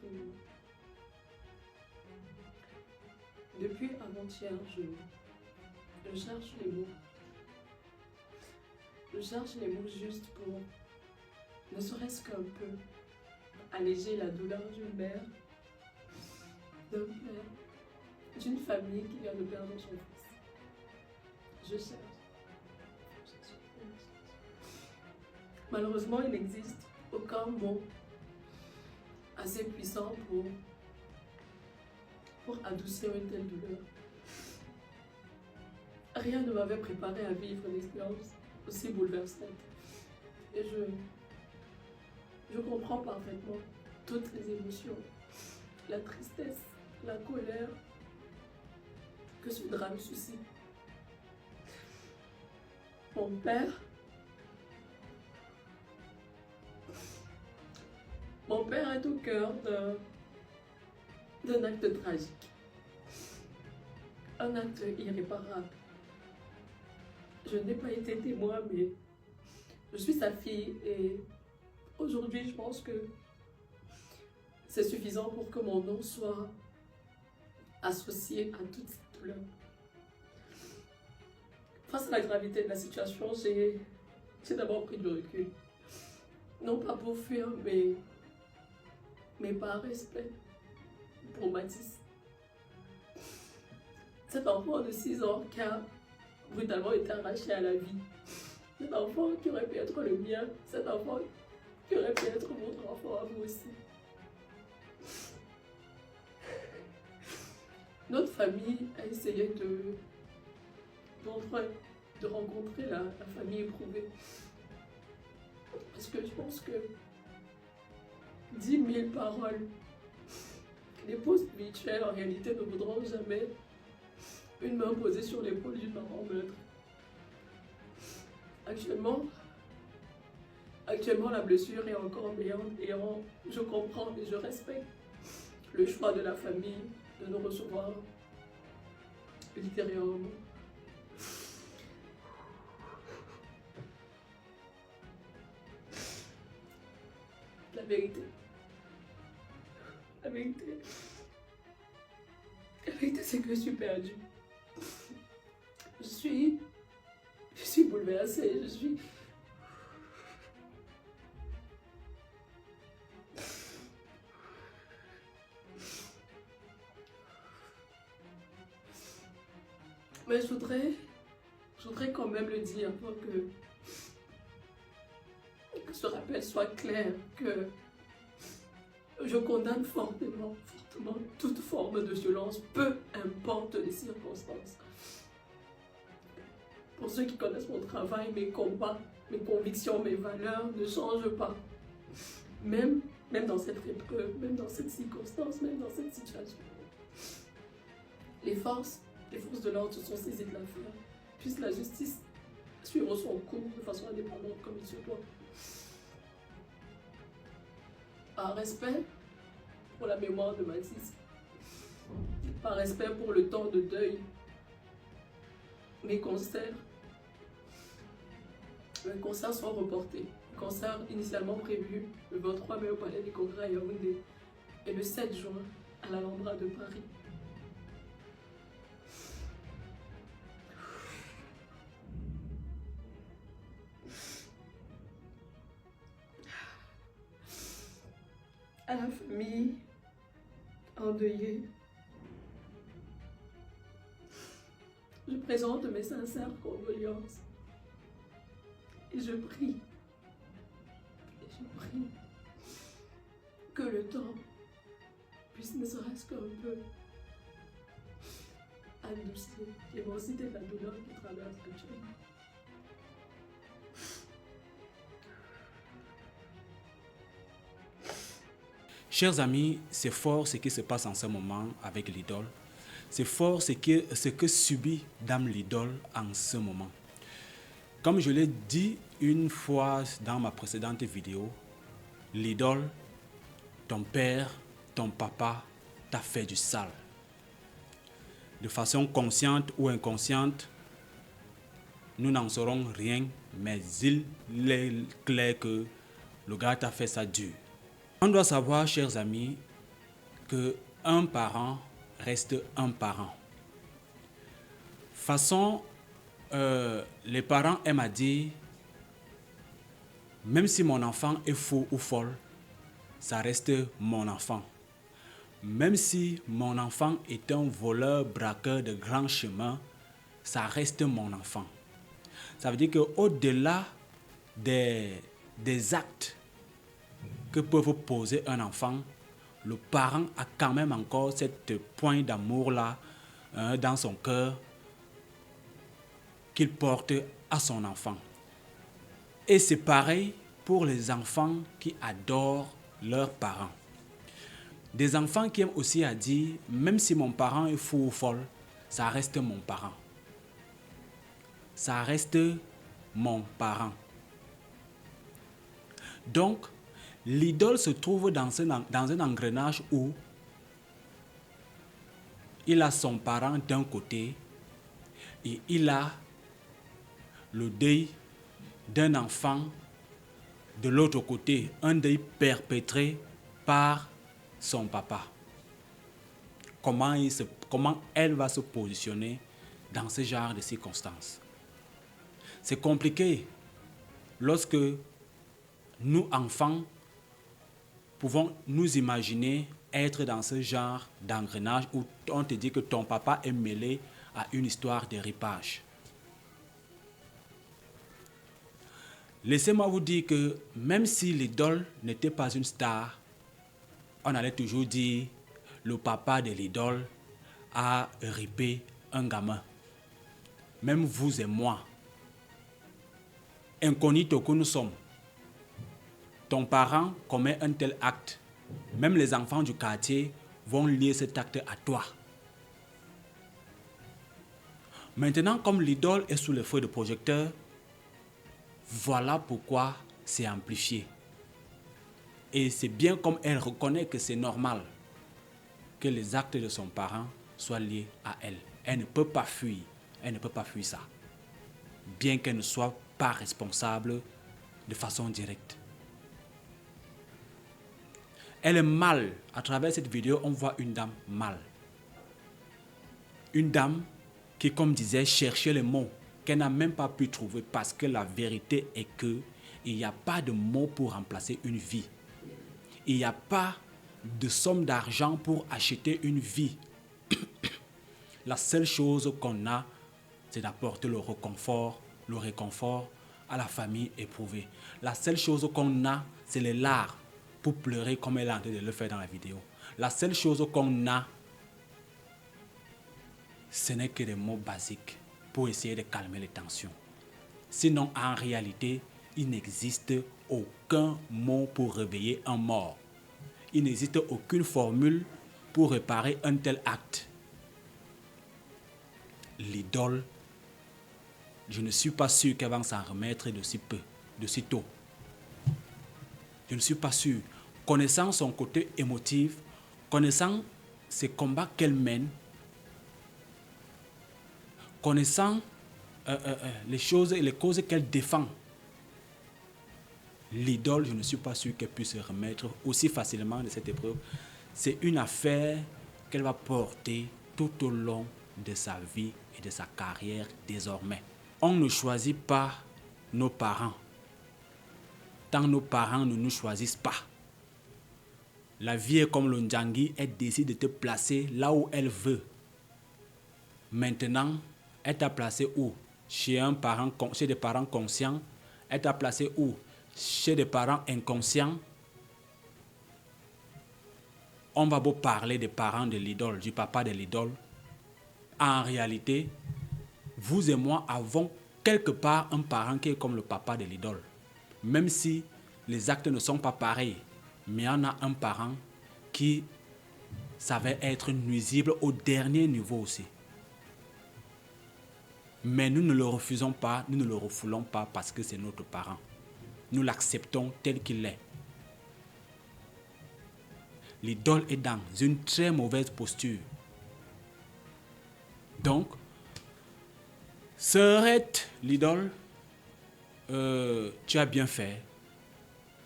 absolument. Depuis avant-hier, je cherche les mots. Je cherche les mots justes pour, ne serait-ce qu'un peu, alléger la douleur d'une mère, d'un père, d'une famille qui vient de perdre son fils. Je cherche. Malheureusement, il n'existe aucun mot assez puissant pour adoucir une telle douleur. Rien ne m'avait préparé à vivre une expérience aussi bouleversante. Et je comprends parfaitement toutes les émotions, la tristesse, la colère que ce drame suscite. Mon père est au cœur d'un acte tragique, un acte irréparable. Je n'ai pas été témoin, mais je suis sa fille et aujourd'hui, je pense que c'est suffisant pour que mon nom soit associé à toute cette douleur. Face à la gravité de la situation, j'ai d'abord pris du recul. Non pas pour fuir, mais par respect pour Mathis. Cet enfant de 6 ans qui a brutalement été arraché à la vie. Cet enfant qui aurait pu être le mien, cet enfant qui aurait pu être votre enfant à vous aussi. Notre famille a essayé de rencontrer la famille éprouvée. Parce que je pense que 10 000 paroles, les pauses spirituelles en réalité ne vaudront jamais une main posée sur l'épaule d'une maman meurtre. Actuellement, la blessure est encore béante et je comprends et je respecte le choix de la famille de nous recevoir ultérieurement. La vérité, c'est que je suis perdue. Je suis bouleversée, Mais je voudrais quand même le dire pour que ce rappel soit clair, que je condamne fortement toute forme de violence, peu importe les circonstances. Pour ceux qui connaissent mon travail, mes combats, mes convictions, mes valeurs ne changent pas. Même dans cette épreuve, même dans cette circonstance, même dans cette situation. Les forces de l'ordre se sont saisies de l'affaire. Puisse la justice suivre son cours de façon indépendante comme il se doit. Par respect pour la mémoire de Mathis, par respect pour le temps de deuil, mes concerts sont reportés. Les concerts initialement prévus le 23 mai au Palais des Congrès à Yaoundé et le 7 juin à l'Alhambra de Paris. À la famille endeuillée, je présente mes sincères condoléances et je prie que le temps puisse ne serait-ce qu'un peu adoucir l'immensité de la douleur qui traverse actuellement. Chers amis, c'est fort ce qui se passe en ce moment avec l'idole. C'est fort ce que subit Dame l'idole en ce moment. Comme je l'ai dit une fois dans ma précédente vidéo, l'idole, ton père, ton papa t'a fait du sale. De façon consciente ou inconsciente, nous n'en saurons rien, mais il est clair que le gars t'a fait ça dur. On doit savoir, chers amis, qu'un parent reste un parent. Façon, les parents aiment à dire, même si mon enfant est fou ou folle, ça reste mon enfant. Même si mon enfant est un voleur, braqueur de grands chemins, ça reste mon enfant. Ça veut dire qu'au-delà des actes que peuvent poser un enfant, le parent a quand même encore cette pointe d'amour-là dans son cœur qu'il porte à son enfant. Et c'est pareil pour les enfants qui adorent leurs parents. Des enfants qui aiment aussi à dire, même si mon parent est fou ou folle, ça reste mon parent. Ça reste mon parent. Donc, l'idole se trouve dans un engrenage où il a son parent d'un côté et il a le deuil d'un enfant de l'autre côté, un deuil perpétré par son papa. Comment elle va se positionner dans ce genre de circonstances? C'est compliqué lorsque nous, enfants, pouvons nous imaginer être dans ce genre d'engrenage où on te dit que ton papa est mêlé à une histoire de ripage. Laissez-moi vous dire que même si l'idole n'était pas une star, on allait toujours dire le papa de l'idole a ripé un gamin. Même vous et moi, incognito que nous sommes, ton parent commet un tel acte, même les enfants du quartier vont lier cet acte à toi. Maintenant, comme l'idole est sous le feu de projecteur, voilà pourquoi c'est amplifié. Et c'est bien comme elle reconnaît que c'est normal que les actes de son parent soient liés à elle. Elle ne peut pas fuir. Elle ne peut pas fuir ça. Bien qu'elle ne soit pas responsable de façon directe. Elle est mal. À travers cette vidéo, on voit une dame mal. Une dame qui, comme disait, cherchait les mots qu'elle n'a même pas pu trouver parce que la vérité est que il n'y a pas de mots pour remplacer une vie. Il n'y a pas de somme d'argent pour acheter une vie. La seule chose qu'on a, c'est d'apporter le réconfort à la famille éprouvée. La seule chose qu'on a, c'est les larmes pour pleurer comme elle est en train de le faire dans la vidéo. La seule chose qu'on a, ce n'est que des mots basiques pour essayer de calmer les tensions. Sinon, en réalité, il n'existe aucun mot pour réveiller un mort. Il n'existe aucune formule pour réparer un tel acte. L'idole, je ne suis pas sûr qu'elle va s'en remettre de si peu, de si tôt. Je ne suis pas sûr. Connaissant son côté émotif, connaissant ces combats qu'elle mène, connaissant les choses et les causes qu'elle défend, l'idole, je ne suis pas sûr qu'elle puisse se remettre aussi facilement de cette épreuve. C'est une affaire qu'elle va porter tout au long de sa vie et de sa carrière désormais. On ne choisit pas nos parents tant nos parents ne nous choisissent pas. La vie est comme le Ndjangi, elle décide de te placer là où elle veut. Maintenant, elle t'a placé où? Chez des parents conscients. Elle t'a placé où? Chez des parents inconscients. On va beau parler des parents de l'idole, du papa de l'idole. En réalité, vous et moi avons quelque part un parent qui est comme le papa de l'idole. Même si les actes ne sont pas pareils, mais on a un parent qui savait être nuisible au dernier niveau aussi. Mais nous ne le refusons pas, nous ne le refoulons pas parce que c'est notre parent. Nous l'acceptons tel qu'il est. L'idole est dans une très mauvaise posture. Donc, Sœurette, l'idole, tu as bien fait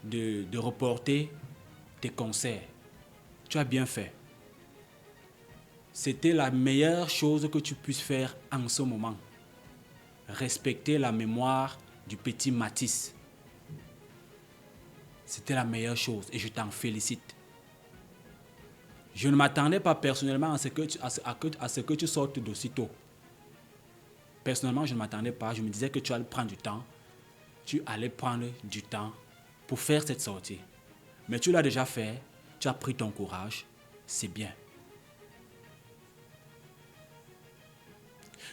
de reporter tes concerts. Tu as bien fait. c'était la meilleure chose que tu puisses faire en ce moment. Respecter la mémoire du petit Mathis. C'était la meilleure chose et je t'en félicite. Je ne m'attendais pas personnellement à ce que tu sortes d'aussitôt. Personnellement, je ne m'attendais pas. Je me disais que tu allais prendre du temps. Tu allais prendre du temps pour faire cette sortie. Mais tu l'as déjà fait. Tu as pris ton courage. C'est bien.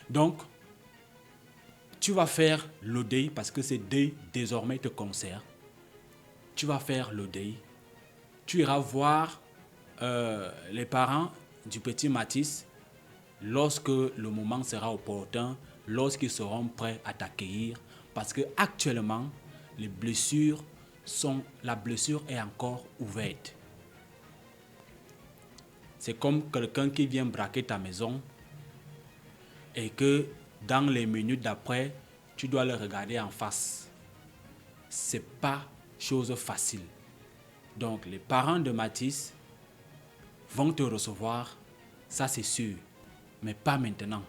Donc, tu vas faire le deuil parce que ce deuil désormais te concerne. Tu vas faire le deuil. Tu iras voir les parents du petit Mathis lorsque le moment sera opportun, lorsqu'ils seront prêts à t'accueillir. Parce que actuellement, la blessure est encore ouverte. C'est comme quelqu'un qui vient braquer ta maison et que dans les minutes d'après, tu dois le regarder en face. C'est pas chose facile. Donc, les parents de Mathis vont te recevoir, ça c'est sûr, mais pas maintenant.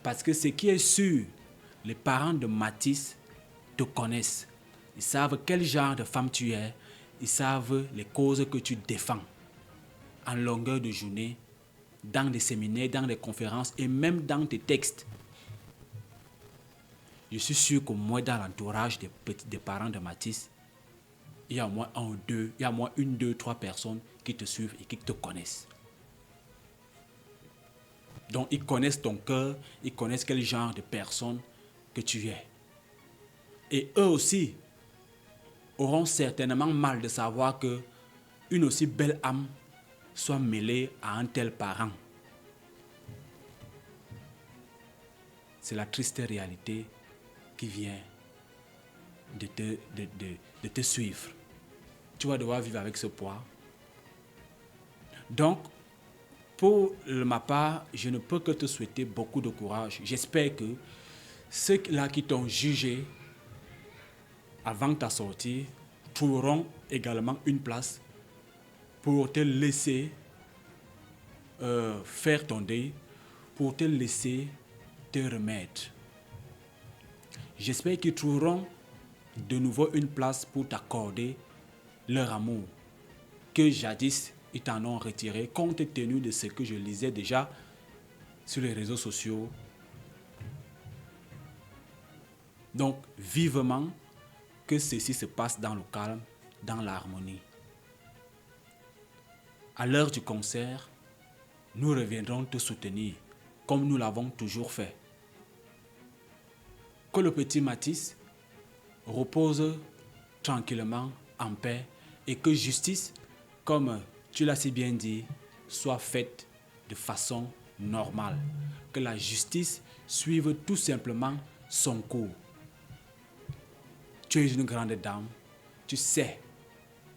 Parce que ce qui est sûr, les parents de Mathis te connaissent. Ils savent quel genre de femme tu es. Ils savent les causes que tu défends en longueur de journée, dans des séminaires, dans des conférences et même dans tes textes. Je suis sûr qu'au moins dans l'entourage des parents de Mathis, il y a au moins une, deux, trois personnes qui te suivent et qui te connaissent. Donc, ils connaissent ton cœur, ils connaissent quel genre de personne que tu es. Et eux aussi auront certainement mal de savoir que une aussi belle âme soit mêlée à un tel parent. C'est la triste réalité qui vient de te suivre. Tu vas devoir vivre avec ce poids. Donc, pour ma part, je ne peux que te souhaiter beaucoup de courage. J'espère que ceux-là qui t'ont jugé avant ta sortie trouveront également une place pour te laisser faire ton deuil, pour te laisser te remettre. J'espère qu'ils trouveront de nouveau une place pour t'accorder leur amour que jadis ils t'en ont retiré compte tenu de ce que je lisais déjà sur les réseaux sociaux. Donc, vivement que ceci se passe dans le calme, dans l'harmonie. À l'heure du concert, nous reviendrons te soutenir comme nous l'avons toujours fait. Que le petit Mathis repose tranquillement en paix et que justice, comme tu l'as si bien dit, soit faite de façon normale. Que la justice suive tout simplement son cours. Tu es une grande dame, tu sais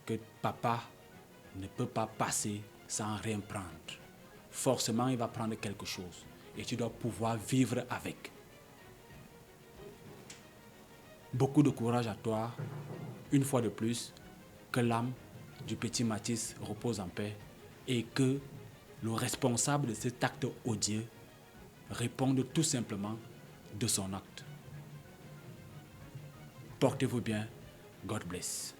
que papa ne peut pas passer sans rien prendre. Forcément, il va prendre quelque chose et tu dois pouvoir vivre avec. Beaucoup de courage à toi. Une fois de plus, que l'âme du petit Mathis repose en paix et que le responsable de cet acte odieux réponde tout simplement de son acte. Portez-vous bien. God bless.